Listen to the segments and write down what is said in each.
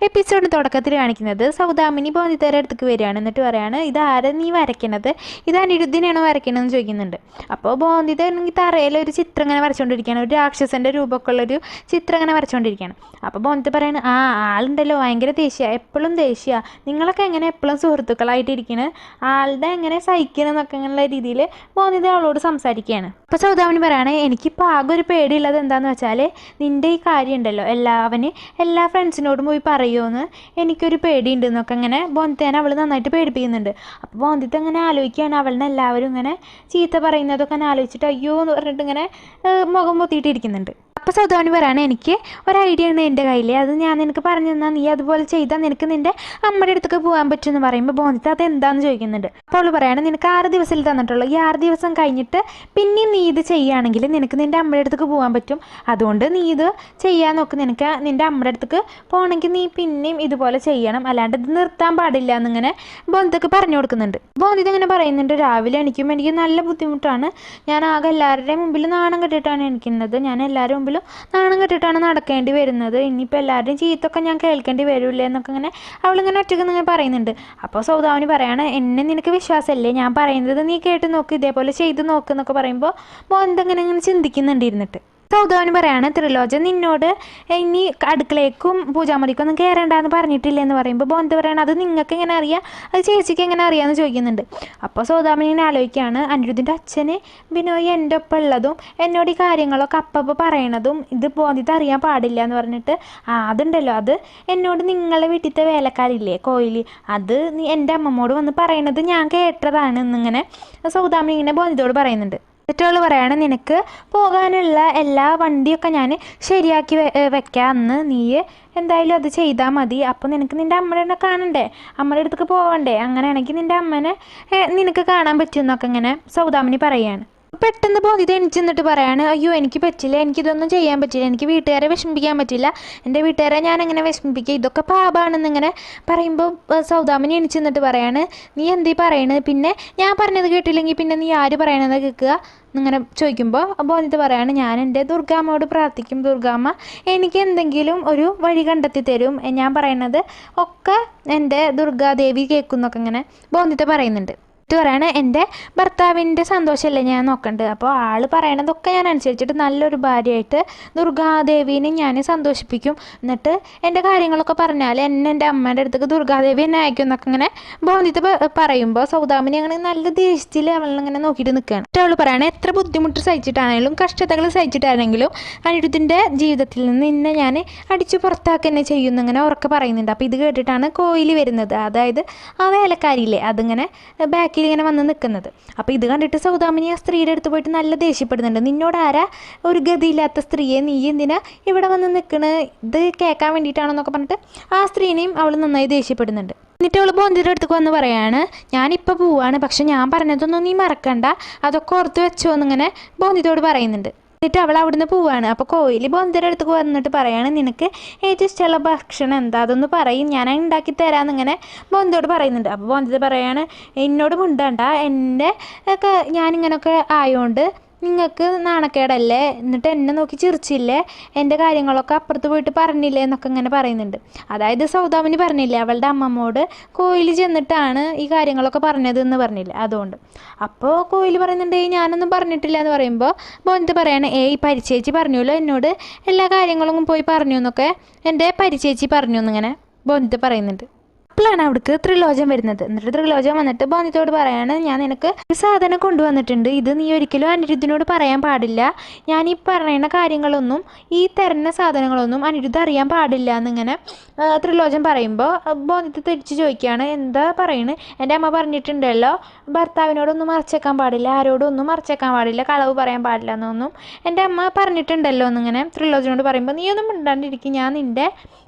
എപ്പിസോഡിന് തുടക്കത്തിൽ കാണിക്കുന്നത് സൗദാമിനി ബോധിതയുടെ അടുത്തേക്ക് വരികയാണ്. എന്നിട്ട് പറയാണ്, ഇതാരെ നീ വരയ്ക്കണത്, ഇത് അനിരുദ്ധിനാണോ വരയ്ക്കണമെന്ന് ചോദിക്കുന്നുണ്ട്. അപ്പോൾ ബോധിത ആണെങ്കിൽ തറയിലൊരു ചിത്രം ഇങ്ങനെ വരച്ചുകൊണ്ടിരിക്കുകയാണ്, ഒരു രാക്ഷസൻ്റെ രൂപമൊക്കെ ഉള്ളൊരു ചിത്രം ഇങ്ങനെ വരച്ചുകൊണ്ടിരിക്കുകയാണ്. അപ്പോൾ ബോധിത പറയാണ്, ആളുണ്ടല്ലോ ഭയങ്കര ദേഷ്യ, എപ്പോഴും ദേഷ്യ, നിങ്ങളൊക്കെ എങ്ങനെ എപ്പോഴും സുഹൃത്തുക്കളായിട്ടിരിക്കുന്നത്, ആളുടെ എങ്ങനെ സഹിക്കണം എന്നൊക്കെ അങ്ങനെയുള്ള രീതിയിൽ ബോധിത അവളോട് സംസാരിക്കുകയാണ്. അപ്പോൾ സൗദാമിനി പറയാണ്, എനിക്കിപ്പോൾ ആകെ ഒരു പേടിയുള്ളത് എന്താണെന്ന് വെച്ചാൽ നിൻ്റെ ഈ കാര്യം ഉണ്ടല്ലോ എല്ലാ ഫ്രണ്ട്സിനോടും പോയി പറയുമോയെന്ന് എനിക്കൊരു പേടിയുണ്ട് എന്നൊക്കെ ഇങ്ങനെ ബോന്തിത്തേനെ അവൾ നന്നായിട്ട് പേടിപ്പിക്കുന്നുണ്ട്. അപ്പോൾ ബോന്തിത്ത് അങ്ങനെ ആലോചിക്കുകയാണ്, അവളിനെ എല്ലാവരും ഇങ്ങനെ ചീത്ത പറയുന്നതൊക്കെ അങ്ങനെ ആലോചിച്ചിട്ട് അയ്യോ എന്ന് പറഞ്ഞിട്ട് ഇങ്ങനെ മുഖം പൊത്തിയിട്ടിരിക്കുന്നുണ്ട്. അപ്പോൾ സൗദാമിനി പറയാണ്, എനിക്ക് ഒരു ഐഡിയ ഉണ്ട് എൻ്റെ കയ്യിൽ, അത് ഞാൻ നിനക്ക് പറഞ്ഞു തന്നാൽ നീ അതുപോലെ ചെയ്താൽ നിനക്ക് നിൻ്റെ അമ്മയുടെ അടുത്തേക്ക് പോകാൻ പറ്റുമെന്ന് പറയുമ്പോൾ ബോന്തിത്ത് അത് എന്താണെന്ന് ചോദിക്കുന്നുണ്ട്. അപ്പോൾ അവൾ പറയാണ്, നിനക്ക് 6 ദിവസത്തിൽ തന്നിട്ടുള്ളൂ, ഈ 6 ദിവസം കഴിഞ്ഞിട്ട് പിന്നെ നീ ഇത് ചെയ്യുകയാണെങ്കിൽ നിനക്ക് നിൻ്റെ അമ്മയുടെ അടുത്തേക്ക് പോകാൻ പറ്റും, അതുകൊണ്ട് നീ ഇത് ചെയ്യാൻ നോക്ക്, നിനക്ക് നിൻ്റെ അമ്മയുടെ അടുത്തേക്ക് പോകണമെങ്കിൽ നീ പിന്നെയും ഇതുപോലെ ചെയ്യണം, അല്ലാണ്ട് ഇത് നിർത്താൻ പാടില്ല എന്നിങ്ങനെ ബോന്തിക്ക് പറഞ്ഞു കൊടുക്കുന്നുണ്ട്. ബോന്തിത്ത് ഇങ്ങനെ പറയുന്നുണ്ട്, രാവിലെ എനിക്ക് നല്ല ബുദ്ധിമുട്ടാണ്, ഞാൻ ആകെ എല്ലാവരുടെയും മുമ്പിൽ നാണം കെട്ടിയിട്ടാണ് എണീക്കുന്നത്, ഞാൻ എല്ലാവരുടെ മുമ്പിലും നാണം കെട്ടിയിട്ടാണ് നടക്കേണ്ടി വരുന്നത്, ഇനിയിപ്പോൾ എല്ലാവരുടെയും ചീത്തൊക്കെ ഞാൻ കേൾക്കേണ്ടി വരില്ലേ എന്നൊക്കെ ഇങ്ങനെ അവളിങ്ങനെ ഒറ്റയ്ക്ക് ഇങ്ങനെ പറയുന്നുണ്ട്. അപ്പോൾ സൗദാമിനി പറയാണ്, എന്നെ നിനക്ക് വിശ്വാസമല്ലേ, ഞാൻ പറയുന്നത് നീ കേട്ട് നോക്ക്, ഇതേപോലെ ചെയ്ത് നോക്ക് എന്നൊക്കെ പറയുമ്പോൾ ബോന്തിത്ത് ഇങ്ങനെ ചിന്തിക്കുന്നുണ്ട് ഇരുന്നിട്ട്. സൗദാമിനി പറയാണ്, ത്രിലോചൻ നിന്നോട് ഇനി അടുക്കളയ്ക്കും പൂജാമുറിക്കും ഒന്നും കയറേണ്ടെന്ന് പറഞ്ഞിട്ടില്ലേ എന്ന് പറയുമ്പോൾ ബോന്തിത്ത് പറയണം, അത് നിങ്ങൾക്ക് എങ്ങനെ അറിയാം, അത് ചേച്ചിക്ക് എങ്ങനെ അറിയാമെന്ന് ചോദിക്കുന്നുണ്ട്. അപ്പോൾ സൗദാമിനി ഇങ്ങനെ ആലോചിക്കുകയാണ്, അനിരുദ്ധിൻ്റെ അച്ഛന് ബിനോയ് എൻ്റെ ഒപ്പം ഉള്ളതും എന്നോട് ഈ കാര്യങ്ങളൊക്കെ അപ്പം പറയണതും ഇത് ബോന്തിത്ത് അറിയാൻ പാടില്ല എന്ന് പറഞ്ഞിട്ട് അതുണ്ടല്ലോ, അത് എന്നോട് നിങ്ങളെ വീട്ടിലത്തെ വേലക്കാരില്ലേ കോയിലി, അത് നീ എൻ്റെ അമ്മമ്മോട് വന്ന് പറയണത് ഞാൻ കേട്ടതാണ് എന്നിങ്ങനെ സൗദാമിനി ഇങ്ങനെ ബോന്തിത്തോട് പറയുന്നുണ്ട്. എന്നിട്ടുള്ള പറയാണ്, നിനക്ക് പോകാനുള്ള എല്ലാ വണ്ടിയൊക്കെ ഞാൻ ശരിയാക്കി വെക്കാം, അന്ന് നീ എന്തായാലും അത് ചെയ്താൽ മതി, അപ്പോൾ നിനക്ക് നിൻ്റെ അമ്മേനെ കാണണ്ടേ, അമ്മയുടെ അടുത്തേക്ക് പോകണ്ടേ, അങ്ങനെയാണെങ്കിൽ നിൻ്റെ അമ്മേനെ നിനക്ക് കാണാൻ പറ്റുമെന്നൊക്കെ ഇങ്ങനെ സൗദാമിനി പറയുകയാണ്. പെട്ടെന്ന് ബോധിത എണിച്ചെന്നിട്ട് പറയാണ്, അയ്യോ എനിക്ക് പറ്റില്ല, എനിക്കിതൊന്നും ചെയ്യാൻ പറ്റില്ല, എനിക്ക് വീട്ടുകാരെ വിഷമിപ്പിക്കാൻ പറ്റില്ല, എൻ്റെ വീട്ടുകാരെ ഞാൻ എങ്ങനെ വിഷമിപ്പിക്കുക, ഇതൊക്കെ പാപാണെന്നിങ്ങനെ പറയുമ്പോൾ സൗദാമിനി എണിച്ചെന്നിട്ട് പറയാണ്, നീ എന്തീ പറയണത്, പിന്നെ ഞാൻ പറഞ്ഞത് കേട്ടില്ലെങ്കിൽ പിന്നെ നീ ആര് പറയണത് കേൾക്കുക എന്നിങ്ങനെ ചോദിക്കുമ്പോൾ ബോധിത പറയാണ്, ഞാൻ എൻ്റെ ദുർഗാമ്മയോട് പ്രാർത്ഥിക്കും, ദുർഗാമ്മ എനിക്ക് എന്തെങ്കിലും ഒരു വഴി കണ്ടെത്തി തരും, ഞാൻ പറയണത് ഒക്കെ എൻ്റെ ദുർഗാദേവി കേൾക്കുന്നൊക്കെ ഇങ്ങനെ ബോധിത പറയുന്നുണ്ട്. പറയാണ്, എൻ്റെ ഭർത്താവിൻ്റെ സന്തോഷമല്ലേ ഞാൻ നോക്കണ്ടത്, അപ്പോൾ ആൾ പറയണതൊക്കെ ഞാൻ അനുസരിച്ചിട്ട് നല്ലൊരു ഭാര്യയായിട്ട് ദുർഗാദേവീനെ ഞാൻ സന്തോഷിപ്പിക്കും, എന്നിട്ട് എൻ്റെ കാര്യങ്ങളൊക്കെ പറഞ്ഞാൽ എൻ്റെ അമ്മേൻ്റെ അടുത്തേക്ക് ദുർഗാദേവി എന്നെ അയക്കും എന്നൊക്കെ ഇങ്ങനെ ബോധിത പറയുമ്പോൾ സൗദാമിനി അങ്ങനെ നല്ല ദേഷ്യത്തിൽ അവളിങ്ങനെ നോക്കിയിട്ട് നിൽക്കുകയാണ്. എന്നിട്ട് അവൾ പറയണേ, എത്ര ബുദ്ധിമുട്ട് സഹിച്ചിട്ടാണെങ്കിലും കഷ്ടതകൾ സഹിച്ചിട്ടാണെങ്കിലും അനിരുദ്ധിൻ്റെ ജീവിതത്തിൽ നിന്ന് ഇന്നെ ഞാൻ അടിച്ചു പുറത്താക്കി തന്നെ ചെയ്യുന്നിങ്ങനെ ഉറക്കെ പറയുന്നുണ്ട്. അപ്പോൾ ഇത് കേട്ടിട്ടാണ് കോയിലി വരുന്നത്, അതായത് ആ വേലക്കാരിയില്ലേ അതിങ്ങനെ ബാക്കിൽ ഇങ്ങനെ വന്ന് നിൽക്കുന്നത്. അപ്പോൾ ഇത് കണ്ടിട്ട് സൗദാമിനി ആ സ്ത്രീയുടെ അടുത്ത് പോയിട്ട് നല്ല ദേഷ്യപ്പെടുന്നുണ്ട്, നിന്നോട് ആരാ ഒരു ഗതിയില്ലാത്ത സ്ത്രീയെ, നീ എന്തിനാ ഇവിടെ വന്ന് നിൽക്കണത്, ഇത് കേൾക്കാൻ വേണ്ടിയിട്ടാണെന്നൊക്കെ പറഞ്ഞിട്ട് ആ സ്ത്രീനെയും അവൾ നന്നായി ദേഷ്യപ്പെടുന്നുണ്ട്. എന്നിട്ട് അവൾ ബോന്തിയുടെ അടുത്തേക്ക് വന്ന് പറയാണ്, ഞാനിപ്പോൾ പോവാണ്, പക്ഷെ ഞാൻ പറഞ്ഞതൊന്നും നീ മറക്കണ്ട, അതൊക്കെ ഓർത്ത് വെച്ചോ എന്നിങ്ങനെ ബോന്തിയോട് പറയുന്നുണ്ട്. എന്നിട്ട് അവൾ അവിടുന്ന് പോവാണ്. അപ്പോൾ കോയിലി ബോന്തിയുടെ അടുത്തേക്ക് വന്നിട്ട് പറയാണ്, നിനക്ക് ഏറ്റവും ഇഷ്ടമുള്ള ഭക്ഷണം എന്താ, അതൊന്ന് പറയും, ഞാൻ ഉണ്ടാക്കി തരാമെന്നിങ്ങനെ ബോന്തിയോട് പറയുന്നുണ്ട്. അപ്പോൾ ബോന്തി പറയാണ്, എന്നോട് മിണ്ടണ്ട, എൻ്റെ ഒക്കെ ഞാനിങ്ങനെയൊക്കെ ആയതുകൊണ്ട് നിങ്ങൾക്ക് നാണക്കേടല്ലേ, എന്നിട്ട് എന്നെ നോക്കി ചിരിച്ചില്ലേ, എൻ്റെ കാര്യങ്ങളൊക്കെ അപ്പുറത്ത് പോയിട്ട് പറഞ്ഞില്ലേ എന്നൊക്കെ ഇങ്ങനെ പറയുന്നുണ്ട്. അതായത് സൗദാമിനി പറഞ്ഞില്ലേ അവളുടെ അമ്മമ്മോട് കോയിലി ചെന്നിട്ടാണ് ഈ കാര്യങ്ങളൊക്കെ പറഞ്ഞത് എന്ന് പറഞ്ഞില്ലേ, അതുകൊണ്ട്. അപ്പോൾ കോയിലി പറയുന്നുണ്ട്, ഞാനൊന്നും പറഞ്ഞിട്ടില്ല എന്ന് പറയുമ്പോൾ ബോന്തി പറയാണ്, പരിചേച്ചി പറഞ്ഞല്ലോ എന്നോട് എല്ലാ കാര്യങ്ങളും പോയി പറഞ്ഞു എന്നൊക്കെ എൻ്റെ പരിചേച്ചി പറഞ്ഞു എന്നിങ്ങനെ ബോന്തി പറയുന്നുണ്ട്. അപ്പോഴാണ് അവിടേക്ക് ത്രിലോചൻ വരുന്നത്. എന്നിട്ട് ത്രിലോചൻ വന്നിട്ട് ബോന്തിത്തോട് പറയാണ്, ഞാൻ നിനക്ക് ഒരു സാധനം കൊണ്ടുവന്നിട്ടുണ്ട്, ഇത് നീ ഒരിക്കലും അനിരുദ്ധിനോട് പറയാൻ പാടില്ല, ഞാൻ ഈ പറയുന്ന കാര്യങ്ങളൊന്നും ഈ തരുന്ന സാധനങ്ങളൊന്നും അനിരുദ്ധ അറിയാൻ പാടില്ല എന്നിങ്ങനെ ത്രിലോചൻ പറയുമ്പോൾ ബോന്തിത്ത് തിരിച്ച് ചോദിക്കുകയാണ്, എന്താ പറയുന്നത്, എൻ്റെ അമ്മ പറഞ്ഞിട്ടുണ്ടല്ലോ ഭർത്താവിനോടൊന്നും മറച്ചേക്കാൻ പാടില്ല, ആരോടും ഒന്നും മറച്ചേക്കാൻ പാടില്ല, കളവ് പറയാൻ പാടില്ല എന്നൊന്നും എൻ്റെ അമ്മ പറഞ്ഞിട്ടുണ്ടല്ലോ എന്നിങ്ങനെ ത്രിലോചനോട് പറയുമ്പോൾ, നീ ഒന്നും മിണ്ടാണ്ടിരിക്കും, ഞാൻ നിൻ്റെ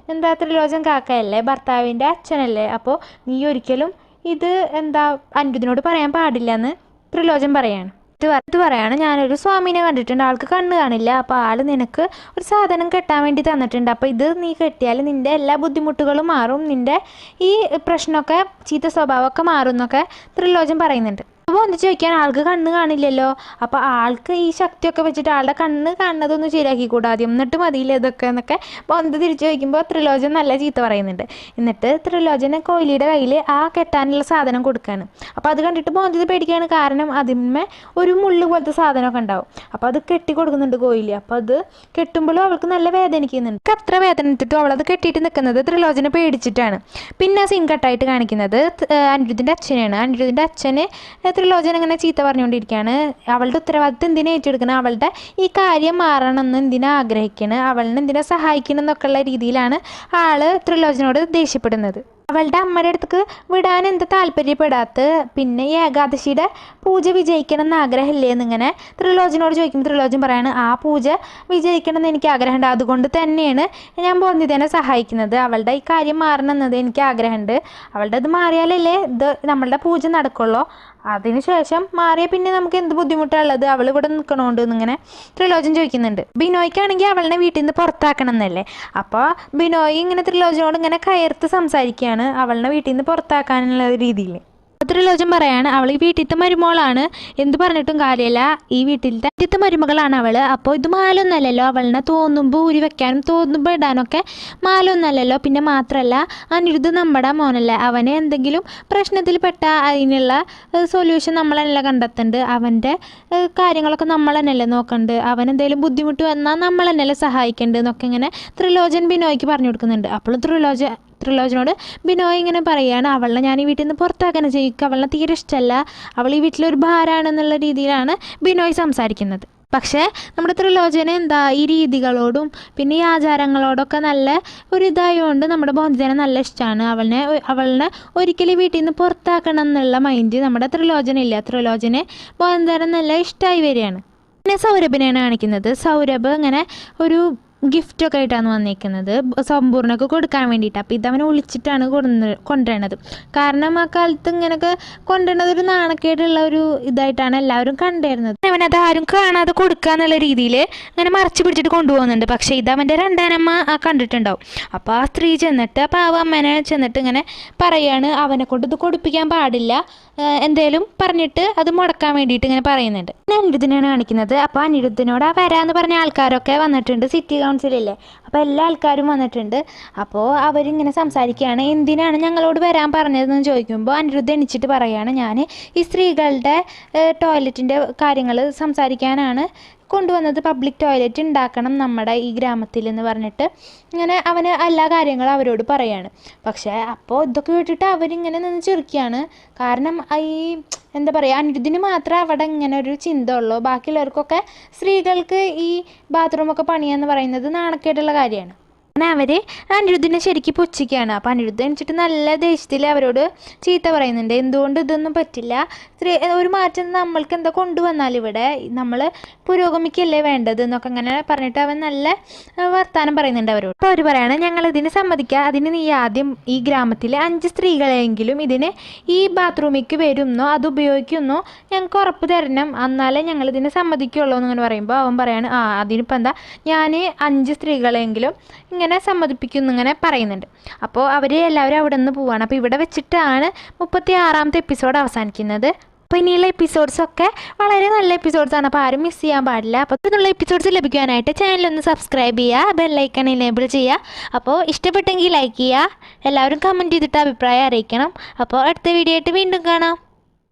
ത്രിലോചൻ കാക്കയല്ലേ, ഭർത്താവിൻ്റെ അച്ഛനല്ലേ, അപ്പോൾ നീ ഒരിക്കലും ഇത് അനിരുദ്ധിനോട് പറയാൻ പാടില്ല എന്ന് ത്രിലോചൻ പറയാണ്. ഇത് പറയാണ്, ഞാനൊരു സ്വാമിനെ കണ്ടിട്ടുണ്ട്, ആൾക്ക് കണ്ണ് കാണില്ല, അപ്പോൾ ആൾ നിനക്ക് ഒരു സാധനം കെട്ടാൻ വേണ്ടി തന്നിട്ടുണ്ട്, അപ്പോൾ ഇത് നീ കെട്ടിയാൽ നിൻ്റെ എല്ലാ ബുദ്ധിമുട്ടുകളും മാറും, നിൻ്റെ ഈ പ്രശ്നമൊക്കെ ചീത്ത സ്വഭാവമൊക്കെ മാറും എന്നൊക്കെ ത്രിലോചൻ പറയുന്നുണ്ട്. അപ്പോൾ ഒന്ന് ചോദിക്കാൻ ആൾക്ക് കണ്ണ് കാണില്ലല്ലോ, അപ്പോൾ ആൾക്ക് ഈ ശക്തിയൊക്കെ വെച്ചിട്ട് ആളുടെ കണ്ണ് കാണുന്നതൊന്നും ശരിയാക്കിക്കൂടാ ആദ്യം, എന്നിട്ട് മതിയില്ല ഇതൊക്കെ എന്നൊക്കെ ബോന്തി തിരിച്ചു ചോദിക്കുമ്പോൾ ത്രിലോചൻ നല്ല ചീത്ത പറയുന്നുണ്ട്. എന്നിട്ട് ത്രിലോചന കോഹ്ലിയുടെ കയ്യിൽ ആ കെട്ടാനുള്ള സാധനം കൊടുക്കുകയാണ്. അപ്പോൾ അത് കണ്ടിട്ട് ബോന്തി പേടിക്കുകയാണ്, കാരണം അതിന്മേ ഒരു മുള്ളു പോലത്തെ സാധനമൊക്കെ ഉണ്ടാവും. അപ്പോൾ അത് കെട്ടി കൊടുക്കുന്നുണ്ട് കോഹ്ലി. അപ്പോൾ അത് കെട്ടുമ്പോഴും അവൾക്ക് നല്ല വേദനിക്കുന്നുണ്ട്. അത്ര വേദനിച്ചിട്ടും അവളത് കെട്ടിയിട്ട് നിൽക്കുന്നത് ത്രിലോചന പേടിച്ചിട്ടാണ്. പിന്നെ ആ സീൻ കട്ടായിട്ട് കാണിക്കുന്നത് അനിരുദ്ധിൻ്റെ അച്ഛനെയാണ്. അനിരുദ്ധിൻ്റെ അച്ഛന് ത്രിലോചന ഇങ്ങനെ ചീത്ത പറഞ്ഞുകൊണ്ടിരിക്കുകയാണ്. അവളുടെ ഉത്തരവാദിത്വം എന്തിനാ ഏറ്റെടുക്കണം, അവളുടെ ഈ കാര്യം മാറണമെന്ന് എന്തിനാ ആഗ്രഹിക്കണം, അവളിനെ എന്തിനാ സഹായിക്കണം എന്നൊക്കെയുള്ള രീതിയിലാണ് ആള് ത്രിലോചനയോട് ദേഷ്യപ്പെടുന്നത്. അവളുടെ അമ്മയുടെ അടുത്തേക്ക് വിടാൻ എന്താ താല്പര്യപ്പെടാത്ത, പിന്നെ ഈ ഏകാദശിയുടെ പൂജ വിജയിക്കണം എന്ന് ആഗ്രഹമില്ലേ എന്നിങ്ങനെ ത്രിലോചനോട് ചോദിക്കുമ്പോൾ ത്രിലോചൻ പറയാണ്, ആ പൂജ വിജയിക്കണം എന്ന് എനിക്ക് ആഗ്രഹമുണ്ട്, അതുകൊണ്ട് തന്നെയാണ് ഞാൻ ബോന്തിതേനെ സഹായിക്കുന്നത്. അവളുടെ ഈ കാര്യം മാറണം എന്നത് എനിക്ക് ആഗ്രഹമുണ്ട്, അവളുടെ ഇത് മാറിയാലല്ലേ ഇത് നമ്മളുടെ പൂജ നടക്കുള്ളൂ, അതിനുശേഷം മാറിയ പിന്നെ നമുക്ക് എന്ത് ബുദ്ധിമുട്ടുള്ളത്, അവൾ ഇവിടെ നിൽക്കണോണ്ട് എന്നിങ്ങനെ ത്രിലോചൻ ചോദിക്കുന്നുണ്ട്. ബിനോയ്ക്കാണെങ്കിൽ അവളെ വീട്ടിൽ നിന്ന് പുറത്താക്കണം എന്നല്ലേ. അപ്പോൾ ബിനോയ് ഇങ്ങനെ ത്രിലോചനോട് ഇങ്ങനെ കയർത്ത് സംസാരിക്കുകയാണ് അവളെ വീട്ടിൽ നിന്ന് പുറത്താക്കാനുള്ള രീതിയിൽ. ത്രിലോചൻ പറയാണ്, അവൾ ഈ വീട്ടിലത്തെ മരുമോളാണ്, എന്ത് പറഞ്ഞിട്ടും കാര്യമില്ല, ഈ വീട്ടിലത്തെ ആദ്യത്തെ മരുമകളാണ് അവൾ. അപ്പോൾ ഇത് മാലൊന്നല്ലല്ലോ, അവളിനെ തോന്നുമ്പോൾ ഊരി വെക്കാനും തോന്നുമ്പോൾ ഇടാനൊക്കെ മാലൊന്നല്ലല്ലോ. പിന്നെ മാത്രമല്ല അനിരുദ്ധ് നമ്മുടെ മോനല്ലേ, അവനെ എന്തെങ്കിലും പ്രശ്നത്തിൽ പെട്ടാൽ അതിനുള്ള സൊല്യൂഷൻ നമ്മൾ തന്നെയല്ലേ കണ്ടെത്തേണ്ടത്, അവൻ്റെ കാര്യങ്ങളൊക്കെ നമ്മൾ തന്നെയല്ലേ നോക്കേണ്ടത്, അവൻ എന്തെങ്കിലും ബുദ്ധിമുട്ട് വന്നാൽ നമ്മൾ തന്നെയല്ലേ സഹായിക്കേണ്ടത് എന്നൊക്കെ ഇങ്ങനെ ത്രിലോചൻ ബിനോയ്ക്ക് പറഞ്ഞു കൊടുക്കുന്നുണ്ട്. അപ്പോൾ ത്രിലോചനോട് ബിനോയ് ഇങ്ങനെ പറയുകയാണ്, അവളെ ഞാൻ ഈ വീട്ടിൽ നിന്ന് പുറത്താക്കാൻ ചെയ്യും, അവളെ തീരെ ഇഷ്ടമല്ല, അവൾ ഈ വീട്ടിലൊരു ഭാരമാണെന്നുള്ള രീതിയിലാണ് ബിനോയ് സംസാരിക്കുന്നത്. പക്ഷേ നമ്മുടെ ത്രിലോചന എന്താ ഈ രീതികളോടും പിന്നെ ഈ ആചാരങ്ങളോടൊക്കെ നല്ല ഒരു ഇതായതുകൊണ്ട് നമ്മുടെ ബോന്തിതേനെ നല്ല ഇഷ്ടമാണ്. അവളിനെ ഒരിക്കലും വീട്ടിൽ നിന്ന് പുറത്താക്കണം എന്നുള്ള മൈൻഡ് നമ്മുടെ ത്രിലോചന ഇല്ല. ത്രിലോചനെ ബോന്തിതേനെ നല്ല ഇഷ്ടമായി വരികയാണ്. പിന്നെ സൗരഭിനെയാണ് കാണിക്കുന്നത്. സൗരഭ് ഇങ്ങനെ ഒരു ഗിഫ്റ്റൊക്കെ ആയിട്ടാണ് വന്നിരിക്കുന്നത് സമ്പൂർണ്ണക്ക് കൊടുക്കാൻ വേണ്ടിയിട്ട്. അപ്പോൾ ഇതവനെ ഒളിച്ചിട്ടാണ് കൊണ്ടുവരണത്. കാരണം ആ കാലത്ത് ഇങ്ങനെയൊക്കെ കൊണ്ടുവരുന്നത് ഒരു നാണക്കേടുള്ള ഒരു ഇതായിട്ടാണ് എല്ലാവരും കണ്ടുവരുന്നത്. അവനത് ആരും കാണാതെ കൊടുക്കുക എന്നുള്ള രീതിയിൽ ഇങ്ങനെ മറച്ചു പിടിച്ചിട്ട് കൊണ്ടുപോകുന്നുണ്ട്. പക്ഷേ ഇതവൻ്റെ രണ്ടാനമ്മ കണ്ടിട്ടുണ്ടാവും. അപ്പോൾ ആ സ്ത്രീ ചെന്നിട്ട് അപ്പോൾ ആ അമ്മേനെ ചെന്നിട്ട് ഇങ്ങനെ പറയുകയാണ്, അവനെ കൊണ്ട് ഇത് കൊടുപ്പിക്കാൻ പാടില്ല, എന്തേലും പറഞ്ഞിട്ട് അത് മുടക്കാൻ വേണ്ടിയിട്ട് ഇങ്ങനെ പറയുന്നുണ്ട്. പിന്നെ അനിരുദ്ധിനെയാണ് കാണിക്കുന്നത്. അപ്പോൾ അനിരുദ്ധിനോട് ആ വരാമെന്ന് പറഞ്ഞ ആൾക്കാരൊക്കെ വന്നിട്ടുണ്ട്, സിറ്റി കൗൺസിലല്ലേ, അപ്പോൾ എല്ലാ ആൾക്കാരും വന്നിട്ടുണ്ട്. അപ്പോൾ അവരിങ്ങനെ സംസാരിക്കുകയാണ്, എന്തിനാണ് ഞങ്ങളോട് വരാൻ പറഞ്ഞതെന്ന് ചോദിക്കുമ്പോൾ അനിരുദ്ധ എണിച്ചിട്ട് പറയുകയാണ്, ഞാൻ ഈ സ്ത്രീകളുടെ ടോയ്ലറ്റിൻ്റെ കാര്യങ്ങൾ സംസാരിക്കാനാണ് കൊണ്ടുവന്നത്, പബ്ലിക് ടോയ്ലറ്റ് ഉണ്ടാക്കണം നമ്മുടെ ഈ ഗ്രാമത്തിൽ എന്ന് പറഞ്ഞിട്ട് ഇങ്ങനെ അവന് എല്ലാ കാര്യങ്ങളും അവരോട് പറയാണ്. പക്ഷേ അപ്പോൾ ഇതൊക്കെ കേട്ടിട്ട് അവരിങ്ങനെ നിന്ന് ചിരിക്കുകയാണ്. കാരണം ഈ എന്താ പറയുക, അനിരുദ്ധിന് മാത്രമേ അവിടെ ഇങ്ങനെ ഒരു ചിന്ത ഉള്ളൂ, ബാക്കിയുള്ളവർക്കൊക്കെ സ്ത്രീകൾക്ക് ഈ ബാത്റൂമൊക്കെ പണിയാന്ന് പറയുന്നത് നാണക്കേടുള്ള കാര്യമാണ്. അങ്ങനെ അവർ അനിരുദ്ധിനെ ശരിക്കും പുച്ഛിക്കുകയാണ്. അപ്പോൾ അനിരുദ്ധ എണിച്ചിട്ട് നല്ല ദേഷ്യത്തിൽ അവരോട് ചീത്ത പറയുന്നുണ്ട്, എന്തുകൊണ്ട് ഇതൊന്നും പറ്റില്ല, ഒരു മാറ്റം നമ്മൾക്ക് എന്താ കൊണ്ടുവന്നാൽ ഇവിടെ നമ്മൾ പുരോഗമിക്കല്ലേ വേണ്ടത് എന്നൊക്കെ അങ്ങനെ പറഞ്ഞിട്ട് അവൻ നല്ല വർത്തമാനം പറയുന്നുണ്ട് അവരോട്. അപ്പോൾ അവർ പറയാണ്, ഞങ്ങൾ ഇതിന് സമ്മതിക്കുക, അതിന് നീ ആദ്യം ഈ ഗ്രാമത്തിലെ 5 സ്ത്രീകളെങ്കിലും ഇതിന് ഈ ബാത്റൂമിലേക്ക് വരുന്നോ അത് ഉപയോഗിക്കുന്നോ ഞങ്ങൾക്ക് ഉറപ്പ് തരണം, എന്നാലേ ഞങ്ങൾ ഇതിന് സമ്മതിക്കുള്ളൂ എന്നിങ്ങനെ പറയുമ്പോൾ അവൻ പറയാണ്, അതിനിപ്പോൾ എന്താ, ഞാൻ 5 സ്ത്രീകളെങ്കിലും ഇങ്ങനെ സമ്മതിപ്പിക്കുന്നു ഇങ്ങനെ പറയുന്നുണ്ട്. അപ്പോൾ അവർ എല്ലാവരും അവിടെ നിന്ന് പോവുകയാണ്. അപ്പോൾ ഇവിടെ വെച്ചിട്ടാണ് 36ാമത്തെ എപ്പിസോഡ് അവസാനിക്കുന്നത്. അപ്പോൾ ഇനിയുള്ള എപ്പിസോഡ്സൊക്കെ വളരെ നല്ല എപ്പിസോഡ്സാണ്, അപ്പോൾ ആരും മിസ് ചെയ്യാൻ പാടില്ല. അപ്പോൾ ഇതിനുള്ള എപ്പിസോഡ്സ് ലഭിക്കാനായിട്ട് ചാനലൊന്ന് സബ്സ്ക്രൈബ് ചെയ്യുക, ബെല്ലൈക്കൺ എനേബിൾ ചെയ്യുക. അപ്പോൾ ഇഷ്ടപ്പെട്ടെങ്കിൽ ലൈക്ക് ചെയ്യുക, എല്ലാവരും കമൻറ്റ് ചെയ്തിട്ട് അഭിപ്രായം അറിയിക്കണം. അപ്പോൾ അടുത്ത വീഡിയോ ആയിട്ട് വീണ്ടും കാണാം.